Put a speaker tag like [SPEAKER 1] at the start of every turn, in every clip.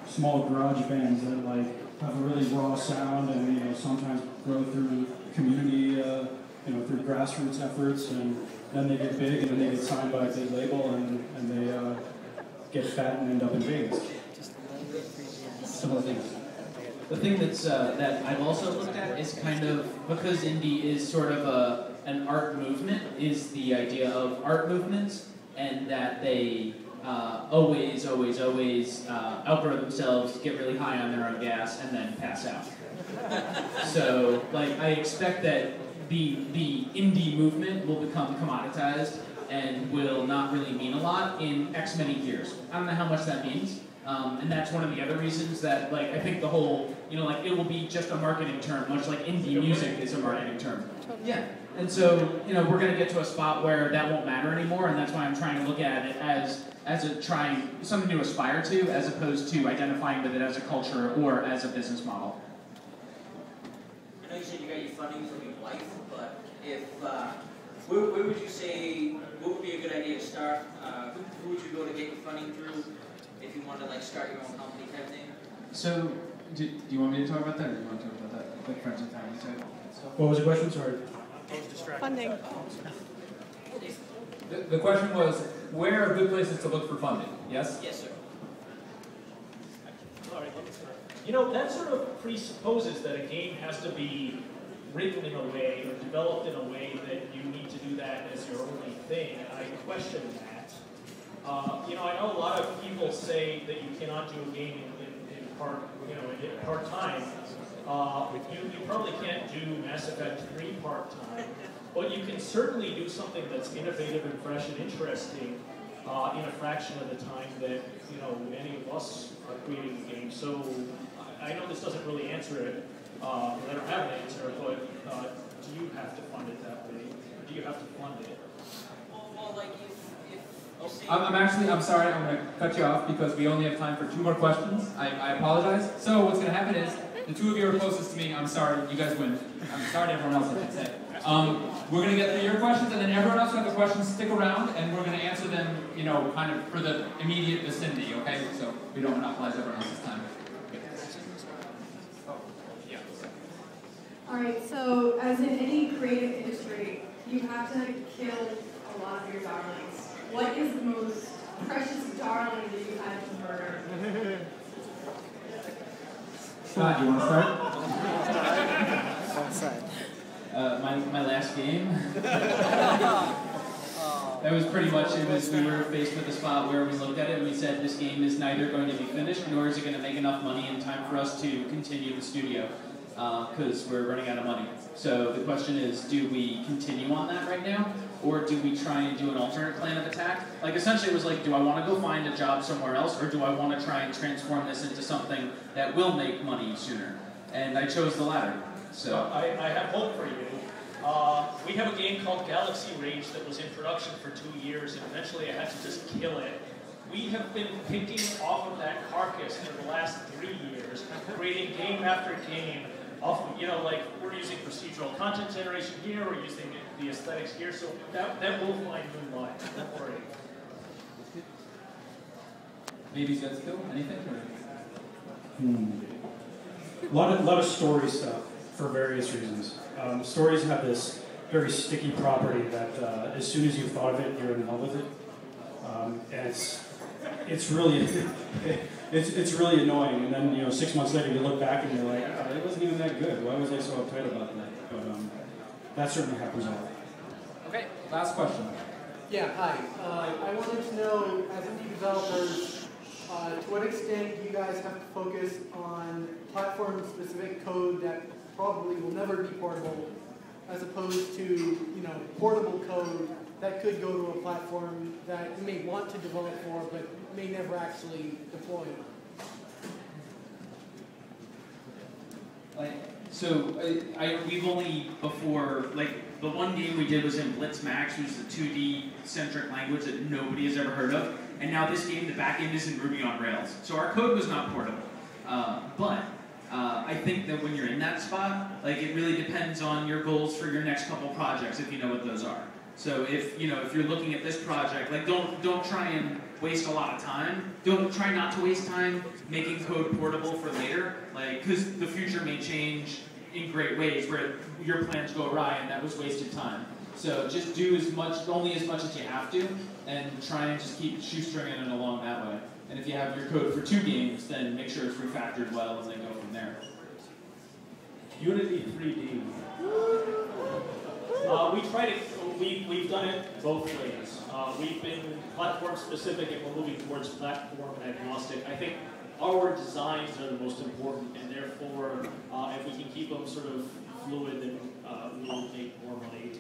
[SPEAKER 1] small garage bands that like have a really raw sound and sometimes grow through community, through grassroots efforts, and then they get big and then they get signed by a big label and they get fat and end up in Vegas. Similar things.
[SPEAKER 2] The thing that I've also looked at is kind of, because indie is sort of an art movement, is the idea of art movements, and that they always outgrow themselves, get really high on their own gas, and then pass out. So, like, I expect that the indie movement will become commoditized and will not really mean a lot in X many years. I don't know how much that means. And that's one of the other reasons that, like, I think the whole, it will be just a marketing term, much like indie music is a marketing term. Yeah. And so, we're going to get to a spot where that won't matter anymore, and that's why I'm trying to look at it as something to aspire to, as opposed to identifying with it as a culture or as a business model.
[SPEAKER 3] I know you said you got your funding from your wife, but if, where would you say, what would be a good idea to start? Who would you go to get your funding through? If you want to start your own company type thing?
[SPEAKER 2] So, do you want me to talk about that, or do you want to talk about that? Like friends and family type?
[SPEAKER 1] What was the question? Sorry.
[SPEAKER 4] Funding.
[SPEAKER 5] The question was, where are good places to look for funding? Yes?
[SPEAKER 3] Yes, sir.
[SPEAKER 6] That sort of presupposes that a game has to be written in a way or developed in a way that you need to do that as your only thing. I question that. I know a lot of people say that you cannot do a game in part-time. You probably can't do Mass Effect 3 part-time, but you can certainly do something that's innovative and fresh and interesting in a fraction of the time that any of us are creating a game. So I know this doesn't really answer it. I don't have an answer, but do you have to fund it that way? Or do you have to fund it?
[SPEAKER 3] Well, like
[SPEAKER 5] I'm sorry, I'm going to cut you off because we only have time for 2 more questions. I apologize. So what's going to happen is, the 2 of you are closest to me. I'm sorry, you guys win. I'm sorry to everyone else, I should say. We're going to get through your questions, and then everyone else who has the questions, stick around, and we're going to answer them, kind of for the immediate vicinity, okay? So we don't monopolize everyone else's time.
[SPEAKER 4] Alright, so as in any creative industry, you have to kill a lot of your darlings. What is the most precious darling that you had to murder?
[SPEAKER 1] Scott, you want to start?
[SPEAKER 2] My last game. That was pretty much, we were faced with a spot where we looked at it and we said this game is neither going to be finished nor is it going to make enough money in time for us to continue the studio, because we're running out of money. So the question is, do we continue on that right now, or do we try and do an alternate plan of attack? Like, essentially it was like, do I want to go find a job somewhere else, or do I want to try and transform this into something that will make money sooner? And I chose the latter. So
[SPEAKER 6] I have hope for you. We have a game called Galaxy Rage that was in production for 2 years, and eventually I had to just kill it. We have been picking off of that carcass for the last 3 years, creating game after game. We're using procedural content generation here, we're using the aesthetics here, so that will find new life. Don't worry.
[SPEAKER 5] Maybe Zed still? Anything?
[SPEAKER 1] A lot of story stuff for various reasons. Stories have this very sticky property that as soon as you've thought of it, you're in love with it, and it's really it's really annoying. And then 6 months later, you look back and you're like, oh, it wasn't even that good. Why was I so uptight about that? But that certainly happens a lot.
[SPEAKER 5] Okay, last question.
[SPEAKER 7] Yeah, hi. I wanted to know, as indie developers, to what extent you guys have to focus on platform-specific code that probably will never be portable, as opposed to portable code that could go to a platform that you may want to develop for, but may never actually deploy.
[SPEAKER 2] We've only before, the one game we did was in Blitzmax, which is a 2D-centric language that nobody has ever heard of, and now this game, the backend is in Ruby on Rails. So our code was not portable. But I think that when you're in that spot, it really depends on your goals for your next couple projects, if you know what those are. So if you're looking at this project, like don't try and waste a lot of time. Don't try not to waste time making code portable for later, like because the future may change in great ways where your plans go awry and that was wasted time. So just do only as much as you have to, and try and just keep shoestringing it along that way. And if you have your code for 2 games, then make sure it's refactored well and then go from there.
[SPEAKER 6] Unity 3D. We've done it both ways. We've been platform specific and we're moving towards platform agnostic. I think our designs are the most important, and therefore, if we can keep them sort of fluid, then we'll make more money.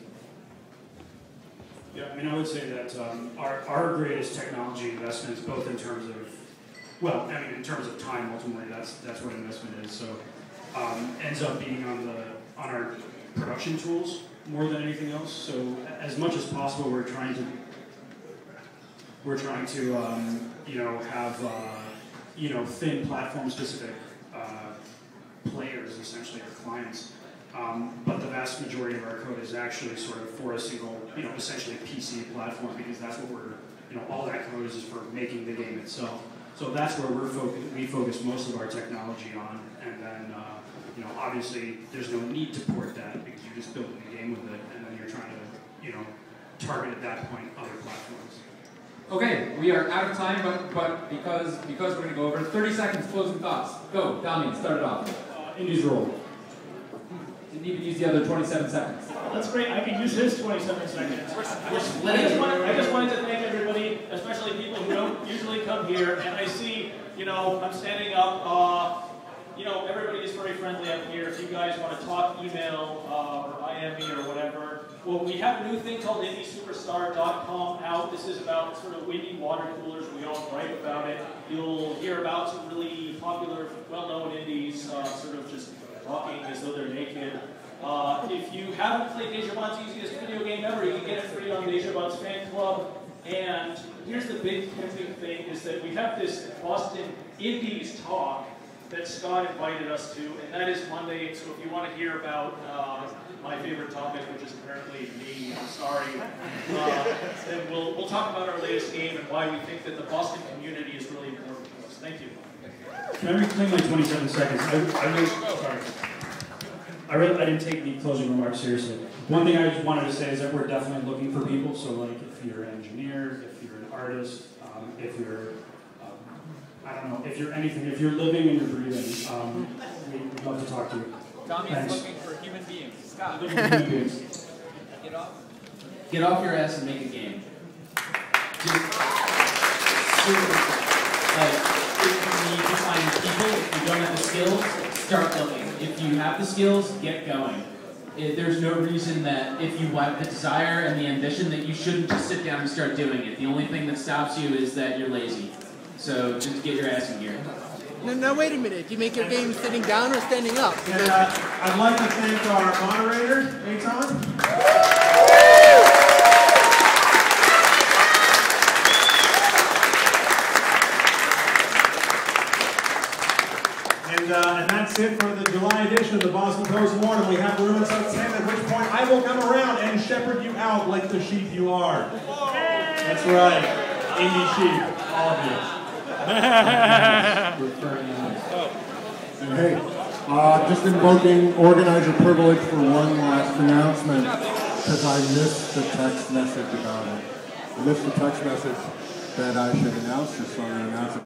[SPEAKER 1] Yeah, I mean, I would say that our greatest technology investments, both in terms of, well, I mean, in terms of time, ultimately, that's what investment is. So, ends up being on our production tools more than anything else. So, as much as possible, we're trying to have thin platform-specific players, essentially, or clients. But the vast majority of our code is actually sort of for a single, essentially PC platform, because that's what all that code is for making the game itself. So that's where we focus most of our technology on, and then, obviously there's no need to port that because you're just building the game with it, and then you're trying to, target at that point other platforms.
[SPEAKER 5] Okay, we are out of time, but because we're going to go over 30 seconds, closing thoughts. Go, Damián, start it off.
[SPEAKER 1] Indies roll.
[SPEAKER 5] Didn't even use the other 27 seconds.
[SPEAKER 6] That's great. I can use his 27 seconds. I just wanted to thank everybody, especially people who don't usually come here. And I see, I'm standing up. Everybody is very friendly up here. If you guys want to talk, email, or IM me or whatever. Well, we have a new thing called IndieSuperstar.com out. This is about sort of windy water coolers. We all write about it. You'll hear about some really popular, well-known indies, sort of just talking as though they're naked. If you haven't played Dejobaan's easiest video game ever, you can get it free on Dejobaan's fan club. And here's the big thing, is that we have this Boston Indies talk that Scott invited us to, and that is Monday. So if you want to hear about my favorite topic, which is apparently me, I'm sorry, then we'll talk about our latest game and why we think that the Boston community is really important to us. Thank you.
[SPEAKER 1] Can I reclaim my 27 seconds? I didn't take the closing remarks seriously. One thing I just wanted to say is that we're definitely looking for people. So, like, if you're an engineer, if you're an artist, if you're, I don't know, if you're anything, if you're living and you're breathing, we'd love to talk to you.
[SPEAKER 5] Damián's looking for human beings. Scott.
[SPEAKER 1] Human beings.
[SPEAKER 2] Get off your ass and make a game. Just if you need to find people, if you don't have the skills, start looking. If you have the skills, get going. There's no reason that if you have the desire and the ambition that you shouldn't just sit down and start doing it. The only thing that stops you is that you're lazy. So just get your ass in gear.
[SPEAKER 7] Now wait a minute. Do you make your game sitting down or standing up?
[SPEAKER 8] And I'd like to thank our moderator, Eitan. And that's it for the July edition of the Boston Post Mortem. We have room until 10, at which point I will come around and shepherd you out like the sheep you are. That's right. Indie sheep, all of you.
[SPEAKER 9] Hey, just invoking organizer privilege for one last announcement, because I missed the text message about it. I missed the text message that I should announce this, so I'm going to announce it.